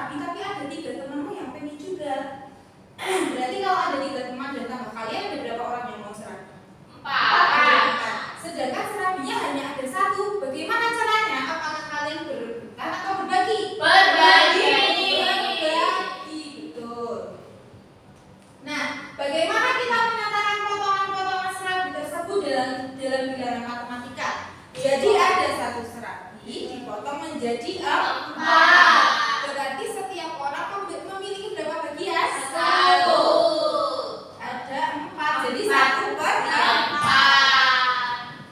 serabi tapi ada 3 temanmu yang pengen juga. Berarti kalau ada 3 teman dan tambah kalian ada berapa orang yang mau serabi? 4. Sedangkan serabinya hanya ada 1. Bagaimana caranya? Apakah kalian berebutan atau berbagi? Berbagi. Berbagi, betul. Nah, bagaimana kita menyatakan potongan-potongan serabi tersebut dalam bilangan matematika? Jadi ada 1 serabi dipotong menjadi 4. Berarti setiap orang memiliki berapa bagian? 1. Ada 4. Jadi 1/4.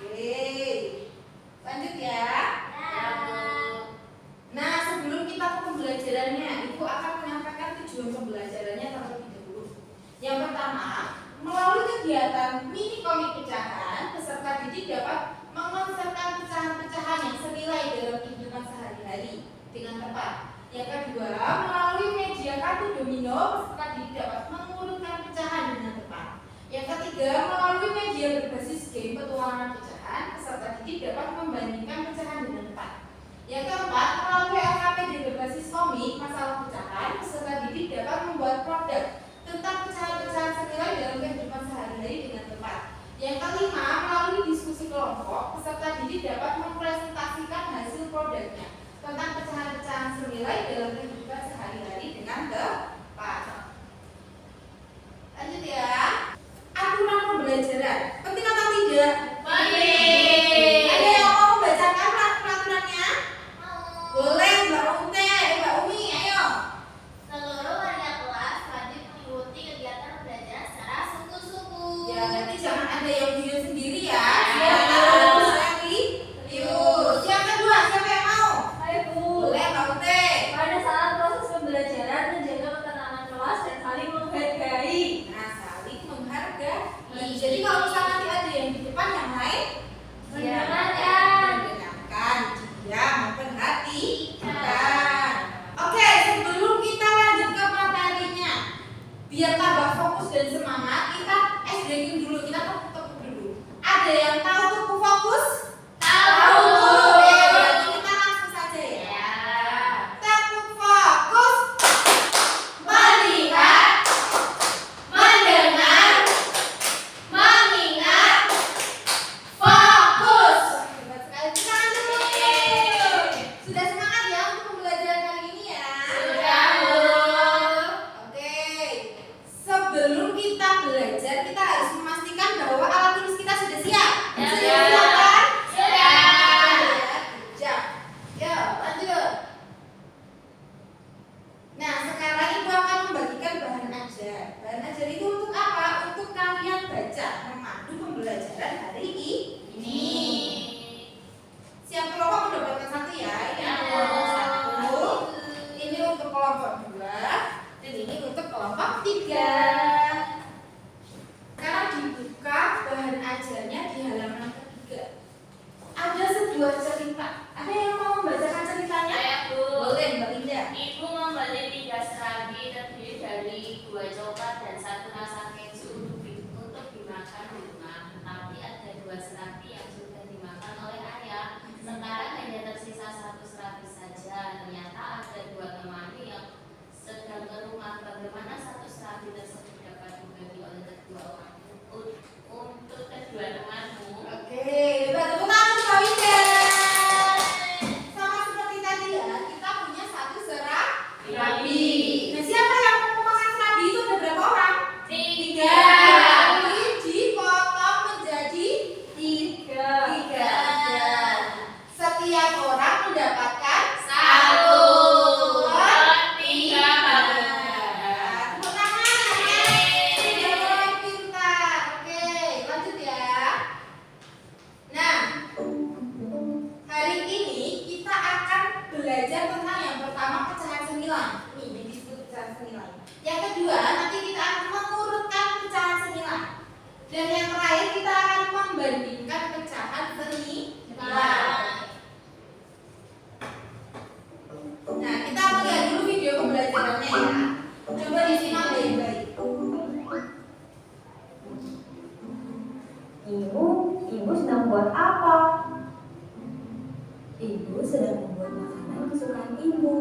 Oke. Lanjut ya. Nah, sebelum kita ke pembelajarannya, Ibu akan menyampaikan tujuan pembelajarannya terlebih dahulu. Yang pertama, melalui kegiatan mini komik pecahan, peserta didik dapat mengonsepkan pecahan-pecahan yang senilai dalam kehidupan sehari-hari dengan tepat. Yang kedua, melalui media kartu domino, peserta didik dapat mengurutkan pecahan dengan tepat. Yang ketiga, melalui media berbasis game petualangan pecahan, peserta didik dapat membandingkan pecahan dengan tepat. Yang keempat, melalui LKPD berbasis komik masalah pecahan, peserta didik dapat membuat produk tentang pecahan-pecahan senilai dalam kehidupan sehari-hari dengan tepat. Yang kelima, melalui diskusi kelompok, peserta didik dapat mempresentasikan hasil produknya tentang pecahan-pecahan senilai dalam kehidupan sehari-hari dengan tepat. Lanjut ya. Aturan pembelajaran penting atau tidak? Penting. Ada yang mau membacakan peraturannya? Boleh, Mbak Ute, Mbak Umi, ayo. Seluruh warga kelas wajib mengikuti kegiatan belajar secara sungguh-sungguh. Ya, nanti jangan ada yang video sendiri ya. Ya. Yang kedua, siapa yang mau? Ayo Bu. Boleh, Mbak Ute. Pada saat proses pembelajaran menjaga ketenangan kelas dan saling menghargai. Nah, saling menghargai. Jadi kalau misalnya nanti ada yang di depan yang lain, Mendengarkan. mendengarkan, dia memperhatikan. Oke, sebelum kita lanjut ke materinya, biar tambah fokus dan semangat, kita SDG dulu, kita tepuk dulu. Ada yang tahu tepuk fokus? Tahu. Oke, berarti kita langsung saja ya. Ya. Tepuk fokus. Melihat, mendengar, mengingat, fokus. Hebat sekali. Kita lanjut dulu. Sudah semangat ya untuk pembelajaran kali ini ya? Sudah, Bu. Oke. Sebelum kita belajar, kita harus memastikan bahwa alat tulis kita sudah siap. Ya, Sudah siap. siap kan? Sudah. Siap. Yuk, lanjut. Nah, sekarang Ibu akan membagikan bahan ajar. Bahan ajar itu untuk apa? Untuk kalian baca memandu pembelajaran hari ini. Siap kelompok mendapatkan 1 ya. Ini Ya. untuk kelompok 1. Ini untuk kelompok 2 dan ini untuk kelompok 3. Sekarang dibuka bahan ajarnya di halaman ketiga. Ada sebuah cerita. Ada yang mau membacakan ceritanya? Saya, Bu. Boleh, Mbak Linda. Ibu membeli 3 serabi terdiri dari 2 coklat dan 1 rasa keju untuk dimakan di rumah. Tetapi ada 2 serabi yang sudah dimakan oleh ayah. Sekarang hanya tersisa 1 serabi saja. Ternyata ada 2 temannya yang sedang ke rumah. Bagaimana 1 serabi tersebut dapat dibagi oleh kedua orang? Untuk kedua temanmu. Oke, hebat. Tepuk tangan untuk Mbak Linda. Sama seperti tadi ya, kita punya 1 serabi. Nah, siapa yang mau makan serabi itu ada berapa orang? 3. Jadi dipotong menjadi 3. Setiap orang mendapatkan 1 per 3 bagian. Tepuk tangan. Sudah mulai pintar. Oke, lanjut ya. Nah, hari ini kita akan belajar tentang yang pertama pecahan senilai. Ini disebut pecahan senilai. Yang kedua, nanti kita akan mengurutkan pecahan senilai. Dan yang terakhir kita akan membandingkan pecahan senilai. Nah, kita melihat dulu video pembelajarannya ya. Coba disimak baik-baik. Ibu sedang membuat apa? Ibu sedang membuat makanan kesukaan ibu,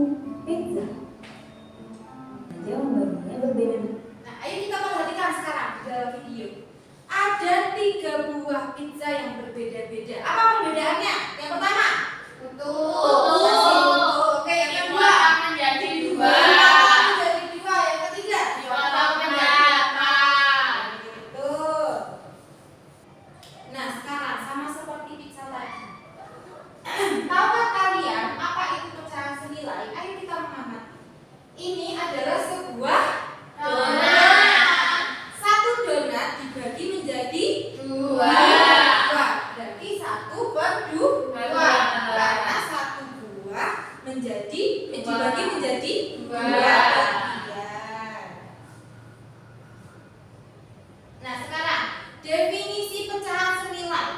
pizza. ini adalah sebuah donat. Satu donat dibagi menjadi Dua. Berarti 1/2. Karena satu buah dibagi menjadi Dua. bagian. Nah, sekarang definisi pecahan senilai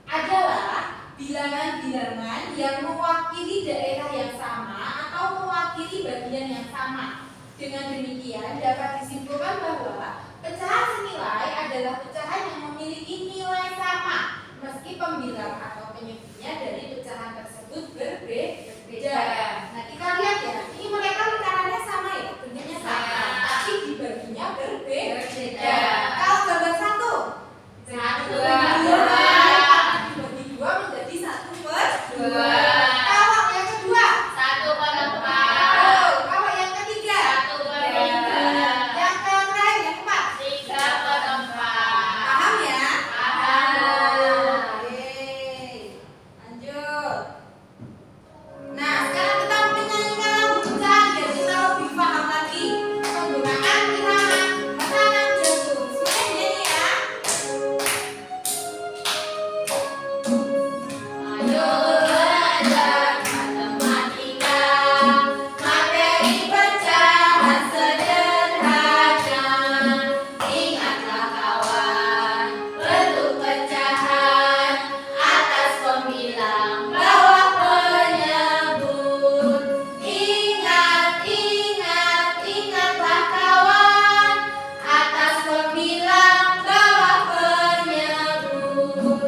adalah bilangan-bilangan yang mewakili daerah yang sama atau mewakili bagian yang sama. Dengan demikian dapat disimpulkan bahwa pecahan senilai adalah pecahan yang memiliki nilai sama meski pembilang atau penyebutnya dari pecahan tersebut berbeda. Nah, kita lihat ya, ini mereka lingkarannya sama ya, bentuknya sama, tapi dibaginya berbeda. Kalau gambar satu, dibagi dua menjadi 1/2. Kalau yang kedua, kalau yang ketiga, yang terakhir, yang keempat, paham ya? Oke, lanjut. Nah, sekarang kita menyanyikan lagu pecahan biar kita lebih paham lagi menggunakan irama tekanan jantung. Semuanya nyanyi ya. Ayo belajar matematika, materi pecahan sederhana. Ingatlah kawan, bentuk pecahan atas pembilang, bawah penyebut. Ingatlah kawan, atas pembilang, bawah penyebut.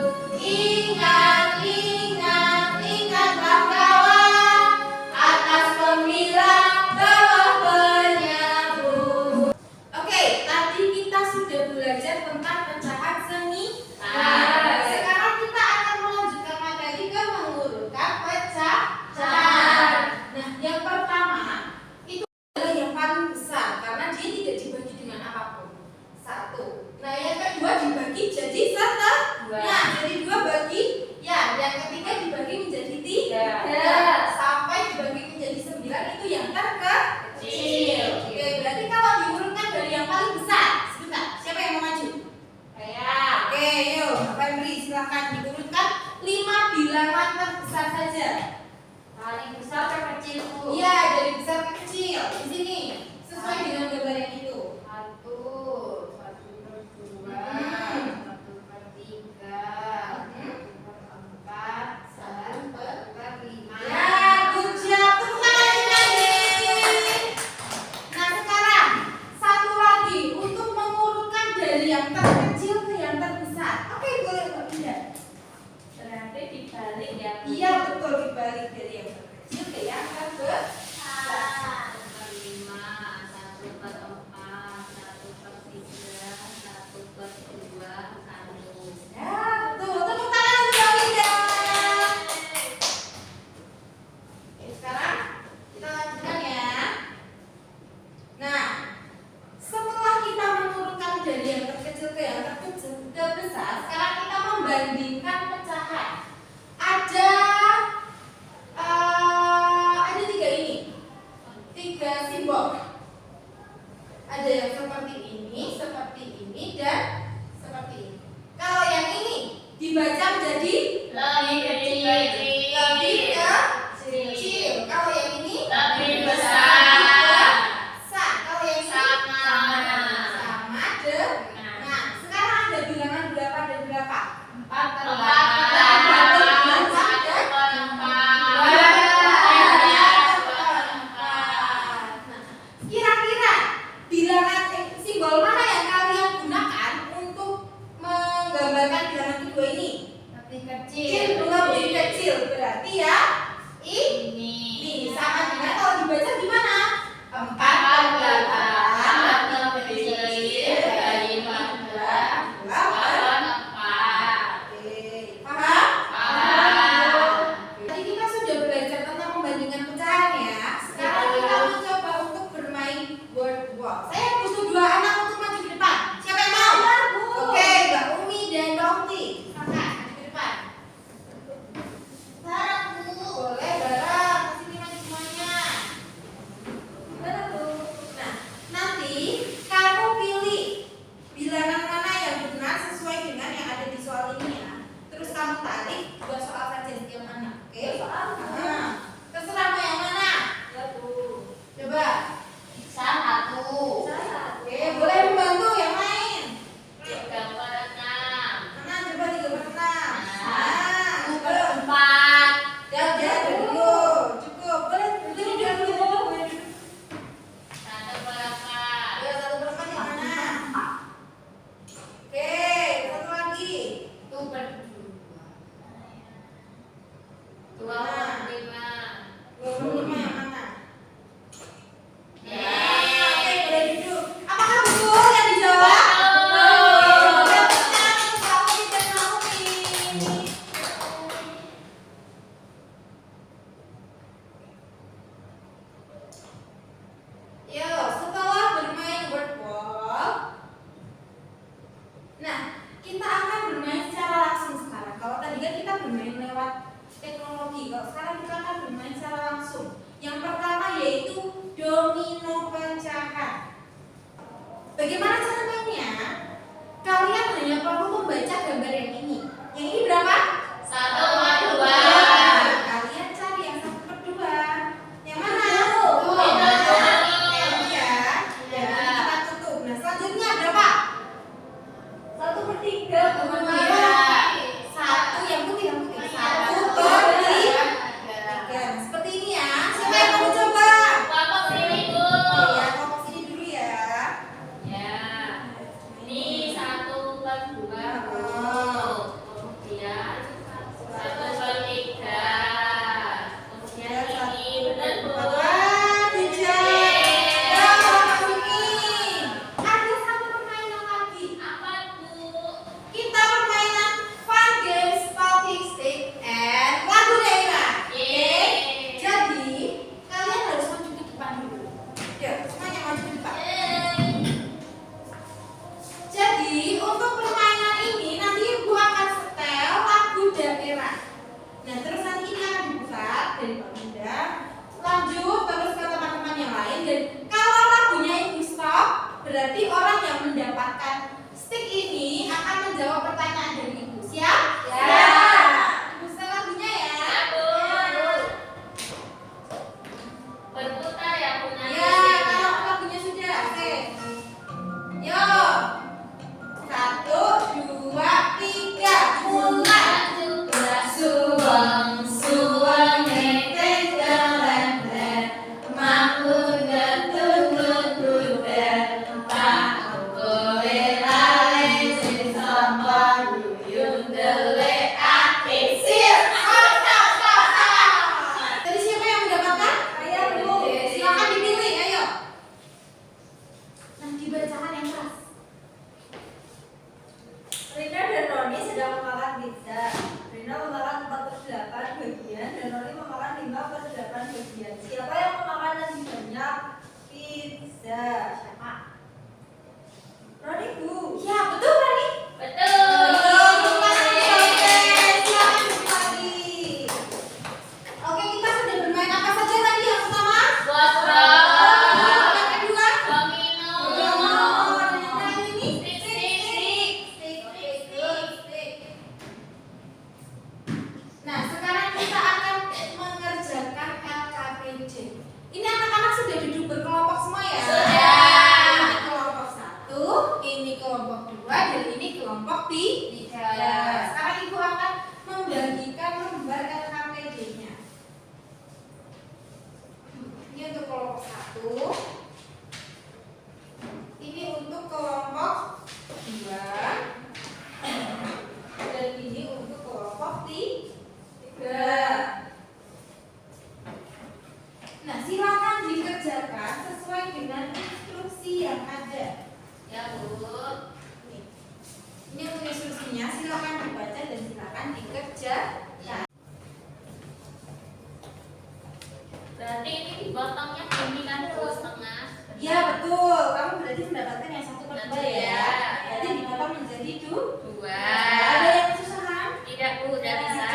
Ingatlah kawan, atas pembilang, bawah penyebut. Oke, tadi kita sudah belajar tentang pecahan senilai. Sekarang kita akan melanjutkan materi ke mengurutkan pecahan. Nah, yang pertama itu adalah yang paling besar karena dia tidak dibagi dengan apapun. 1. Nah, yang kedua dibagi jadi setengah. Nah, jadi 2 bagi ya. Yang ketiga dibagi menjadi 3 sampai dibagi menjadi 9 itu yang terkecil. Oke, berarti kalau diurutkan dari yang paling besar, sebentar, siapa yang mau maju? Oke, yuk, Bapak Emri silahkan diurutkan 5 bilangan terbesar saja. Paling besar terkecil Bu. Iya, dari besar ke kecil. Di sini sesuai dengan gambar yang itu. 1/4, Ya, good job. Tepuk tangan lagi. Nah, sekarang satu lagi untuk mengurutkan dari yang terkecil ke yang terbesar. Oke, boleh Mbak Dinda. Berarti dibalik ya. Iya, betul, dibalik dari yang terkecil ke yang terbesar. 1/5, 1/4, 1/3, 1/2, 1. Ya, betul. Tepuk tangan untuk Mbak Dinda. Oke, sekarang kita lanjutkan ya. Nah, setelah kita mengurutkan dari yang terkecil ke yang terbesar, sekarang kita membandingkan pecahan. Ada 25. 25 yang mana? Ya. Oke, boleh duduk. Apakah betul yang dijawab? Betul. Naomi dan Naomi. Yo, setelah bermain word ball, nah kita akan bermain secara langsung sekarang. Kalau tadi kan kita bermain lewat teknologi, kalau sekarang kita akan bermain secara langsung. Yang pertama yaitu domino pecahan. Bagaimana cara mainnya? Kalian hanya perlu membaca gambar yang ini. Yang ini berapa? 1/2. Kalian cari yang 1/2. Yang mana? Tuh. Ya. Ya. Kita tutup. Nah, selanjutnya berapa? 1/3 teman-teman. Ya. Satu yang putih, yang putih. 1/3. Nah, seperti ini ya. Siapa yang mau coba? Kelompok sini, Bu. Ya, kelompok sini dulu ya. Ya. Ini 1/2. Kemudian 1/3. Kemudian ini benar, Bu. Wah, bijak. Ya, kelompok sini. Ada satu permainan lagi. Apa, Bu? Kita permainan fun games, talking stick, and lagu daerah. Oke? Jadi kalian harus maju ke depan dulu. Yuk, semuanya maju ke depan. Jadi untuk permainan ini nanti ibu akan setel lagu daerah. Nah terus nanti ini akan dibuka dari Pak Bunda, lanjut terus ke teman-teman yang lain. Dan kalau lagunya ibu stop, berarti orang yang mendapatkan stick ini akan menjawab pertanyaan dari ibu. Siap? Ya. Ibu setel lagunya ya. Ya, Bu. Berputar ya, Bu. Nanti. Ya, kalau lagunya sudah, oke. Yuk, 1, 2, 3, mulai. Suwang, suwang, ngeteng, kelempet, mampu ngetut, butet, tak boleh lale, sesama duyung dele, ake, sir. Tadi siapa yang mendapatkan? Saya, Bu. Silakan dipilih, ayo. Nah, dibacakan yang keras. Rina dan Roni sedang memakan pizza. Rina memakan 4/8 bagian dan Roni memakan 5/8 bagian. Siapa yang memakan lebih banyak pizza? Siapa? Roni, Bu. Ya, betul Rani. Betul. Silakan kembali. Oke, kita sudah bermain apa saja tadi yang pertama? Botol. Yang kedua? Domino. Yang ini? Stick. Nah, sekarang kita akan mengerjakan LKPJ. Ini anak-anak sudah duduk berkelompok semua ya? Sudah. Ini kelompok 1, ini kelompok 2, dan ini kelompok 3. Sekarang ibu akan membagikan lembar LKPJ-nya. Ini untuk kelompok 1. Ini untuk kelompok 2. Dan ini untuk kelompok 3. Nah, silakan dikerjakan sesuai dengan instruksi yang ada. Ya, Bu. Nih. Ini untuk instruksinya, silakan dibaca dan silakan dikerjakan. Berarti ini dipotongnya gini kan, Bu, setengah. Ya betul, kamu berarti mendapatkan yang 1/2 ya. Ya. Jadi dipotong menjadi 2. Dua. Ada yang kesusahan? Tidak, Bu, udah bisa.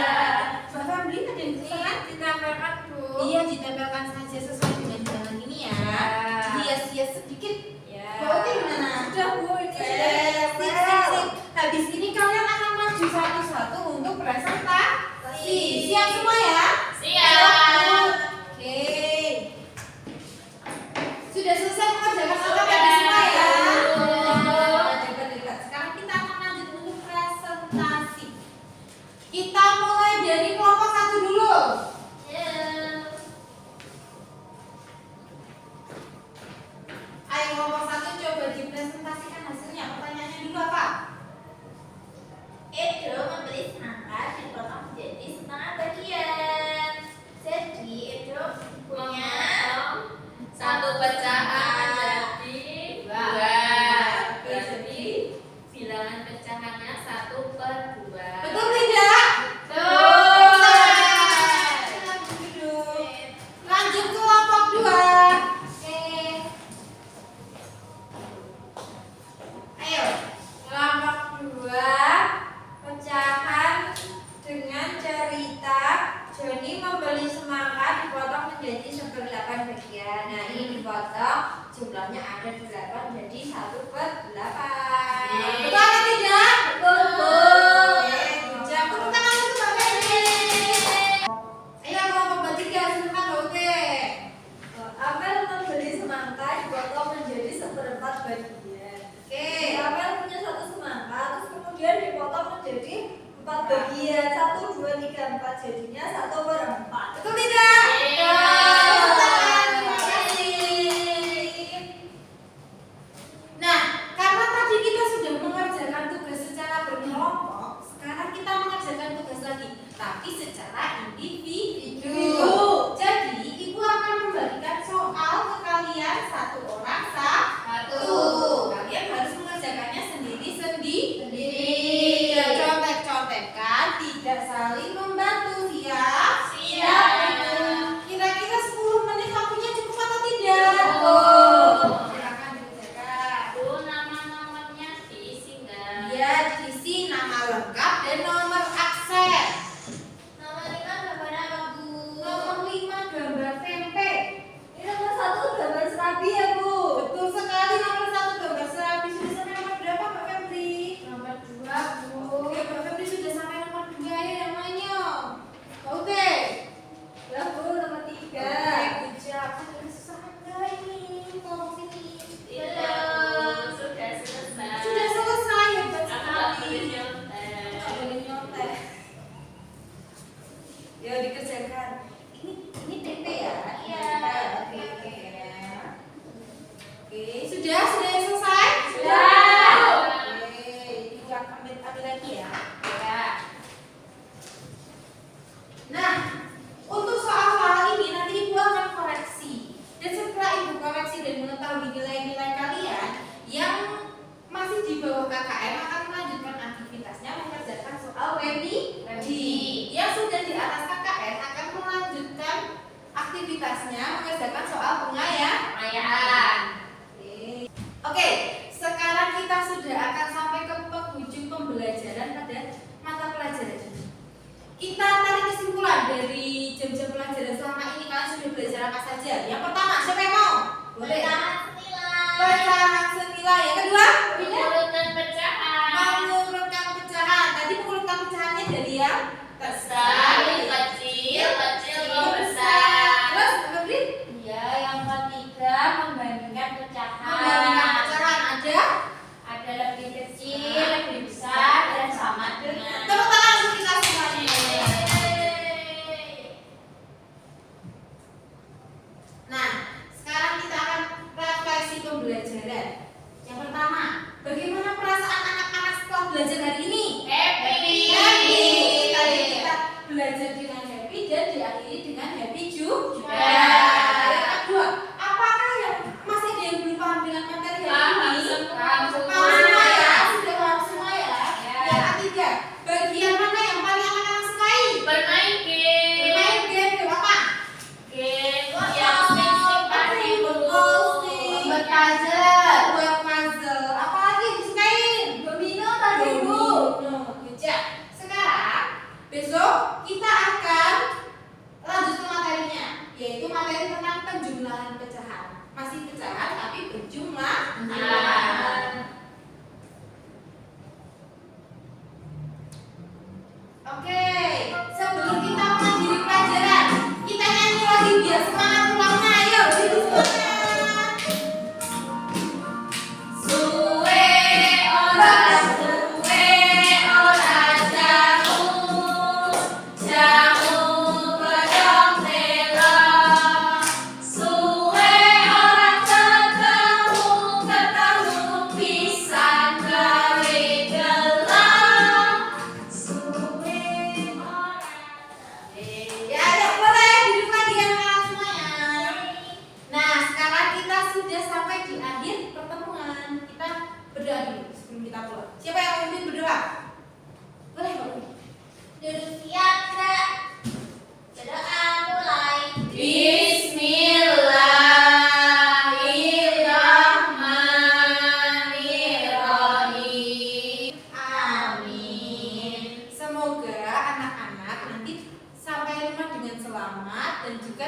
Mbak Fabri ada yang kesusahan? Ditambahkan, Bu. Iya, ditempelkan saja sesuai dengan jalan ini ya. Hias-hias sedikit. Ya. Mbak Uti gimana? Sudah, Bu. Ini Sip, sip, sip. Habis ini kalian akan maju satu-satu untuk presentasi. Siap semua ya? Siap. Oke. Sudah selesai mengerjakan LKPJ semua ya? Debat-debat. Sekarang kita akan lanjut untuk presentasi. Kita mulai dari kelompok 1 dulu. Ayo kelompok 1 coba dipresentasikan hasilnya. Pertanyaannya dulu apa? Edo membeli semangka dipotong menjadi setengah bagian. dipotong, jumlahnya ada 8 jadi 1/8. Betul atau tidak? Betul, Bu. Oke, bijak. Tepuk tangan untuk Mbak Febri. Ayo kelompok bertiga, silakan Oke. Apel membeli semangka dipotong menjadi 1/4 bagian. Oke. Apel punya 1 semangka, terus kemudian dipotong menjadi 4 bagian. 1, 2, 3, 4 jadinya 1/4. Betul tidak? Iya. Tepuk tangan. Terima kasih. Nah, karena tadi kita sudah mengerjakan tugas secara berkelompok, sekarang kita mengerjakan tugas lagi, tapi secara individu. Jadi, Ibu akan membagikan soal ke kalian satu orang satu. Kalian harus mengerjakannya sendiri-sendiri. Tidak contek-contekan, tidak saling membantu. Siap? Siap. Kira-kira 10 menit waktunya cukup atau tidak? Cukup. Silakan dikerjakan. Bu, nama-namanya diisi nggak? Ya, diisi nama lengkap dan nomor absen. Nama 5 gambar apa, Bu? Nomor 5 gambar tempe. Ini nomor 1 gambar serabi ya, Bu? Betul sekali, nomor 1 gambar serabi. Sudah sampai nomor berapa, Mbak Febri? Nomor 2, Bu. Oke, Mbak Febri sudah sampai nomor 2 ya namanya. Oke. Ya, Bu, nomor 3. Oke, bijak. Ada kesusahan nggak ini? Tolong sini. Tidak, sudah selesai. Sudah selesai, hebat Aku nggak boleh sekali. nyontek. Nggak boleh nyontek. Ya dikerjakan. Ini tempe ya? Iya. Oke, oke. Oke, sudah selesai? Sudah. Oke, ini ambil lagi ya. Ya. Nah, untuk soal-soal ini nanti Ibu akan koreksi. Dan setelah Ibu koreksi dan mengetahui nilai-nilai kalian yang masih di bawah KKM akan melanjutkan aktivitasnya mengerjakan soal remedi. Yang sudah di atas KKM akan melanjutkan aktivitasnya mengerjakan soal pengayaan. Oke, sekarang kita sudah akan sampai ke penghujung pembelajaran pada mata pelajaran ini. Kita tarik kesimpulan dari jam-jam pelajaran selama ini. Kalian sudah belajar apa saja? Yang pertama, siapa yang mau? Boleh. Pecahan senilai. Yang kedua, Mengurutkan pecahan. mengurutkan pecahan. Tadi mengurutkan pecahannya dari yang Besar, kecil, kecil ke besar. Terus, Febri? Ya, yang ketiga membandingkan pecahan. Membandingkan pecahan ada? Ada lebih kecil, lebih besar, dan sama dengan. Tepuk tangan untuk kita semuanya. Nah, sekarang kita akan refleksi pembelajaran. Yang pertama, bagaimana perasaan anak-anak setelah belajar hari ini? Happy. Happy. Tadi kita belajar dengan happy dan diakhiri dengan happy juga. Ya. Yang kedua, apakah yang masih ada yang belum paham dengan materi hari Paham ini? semua. Paham semua ya? Sudah paham semua ya? Ya. Yang ketiga, bagian mana yang paling anak-anak sukai? Bermain game. Bermain game apa? Game yang sering tadi, Bu. Buat puzzle. Buat puzzle. Apa lagi yang disukain? Domino tadi, Bu. Bijak. Sekarang besok kita akan lanjut ke materinya, yaitu materi tentang penjumlahan pecahan. Masih pecahan tapi berjumlah. Oke, sebelum kita mengakhiri pelajaran, kita nyanyi lagi biar semangat pulangnya. Ayo, hidup semangat. Suwe ora jamu godhong tela. Suwe ora ketemu pisan gawe gelang. Suwe ora. Ya, ayo boleh duduk lagi anak-anak semuanya. Nah, sekarang kita sudah sampai di akhir pertemuan. Kita berdoa dulu sebelum kita pulang. Siapa yang mau memimpin berdoa? Boleh, boleh. Duduk siap, Kak. Berdoa mulai. Bismillahirrahmanirrahim. Amin. Semoga anak-anak nanti sampai rumah dengan selamat dan juga